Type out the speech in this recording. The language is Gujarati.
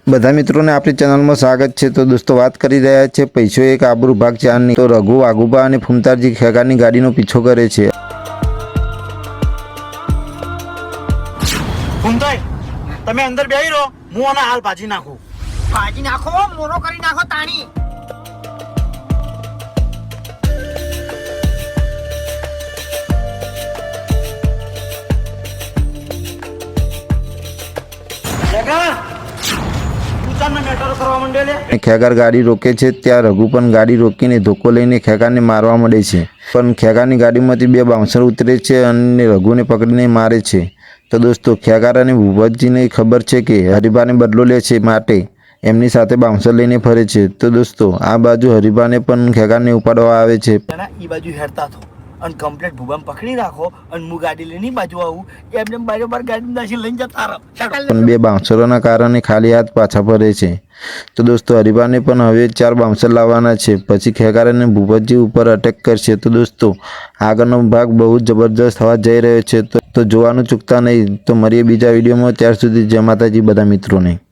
બધા મિત્રોને આપણી ચેનલમાં સ્વાગત છે। તો દોસ્તો વાત કરી રહ્યા છે પૈસો એક આબરૂ ભાગ 4ની। તો રઘુ વાઘુબા અને ફૂમતારજી ખેગારની ગાડીનો પીછો કરે છે। ફૂમતાઈ તમે અંદર બેહી રહો, હું આને હાલ ભાજી નાખું। ભાજી નાખો, મોરો કરી નાખો તાણી। ખેગાર ગાડી રોકે છે ત્યાં રઘુ પણ ગાડી રોકીને ધોકો લઈને ખેગારને મારવા મળે છે, પણ ખેગારની ગાડીમાંથી 2 બાઉન્સર ઉતરે છે અને રઘુને પકડીને મારે છે। તો દોસ્તો ખેગાર અને ભૂપતજીને ખબર છે કે હરીબાને બદલો લે છે માટે એમની સાથે બાઉન્સર લઈને ફરે છે। તો દોસ્તો આ બાજુ હરીબાને પણ ખેગારને ઉપાડવા આવે છે। એ બાજુ હેરતા થો અને કમ્પ્લીટ ભૂબામ પકડી રાખો અને હું ગાડી લઈને બાજુ આવું, એમને બારોબાર ગાડી નાસી લઈને જતા રહો। પણ 2 બાઉન્સરોના કારણે ખાલી હાથ પાછા ફરે છે। તો દોસ્તો હરીબાને પણ હવે 4 બાઉન્સર લાવવાના છે, પછી ખેગાર અને ભૂપતજી ઉપર અટેક કરશે। તો દોસ્તો આગળનો ભાગ બહુ જબરદસ્ત થવા જઈ રહ્યો છે, તો જોવાનું ચૂકતા નહીં। તો મળીએ બીજા વિડીયોમાં, ત્યાર સુધી જય માતાજી બધા મિત્રોને।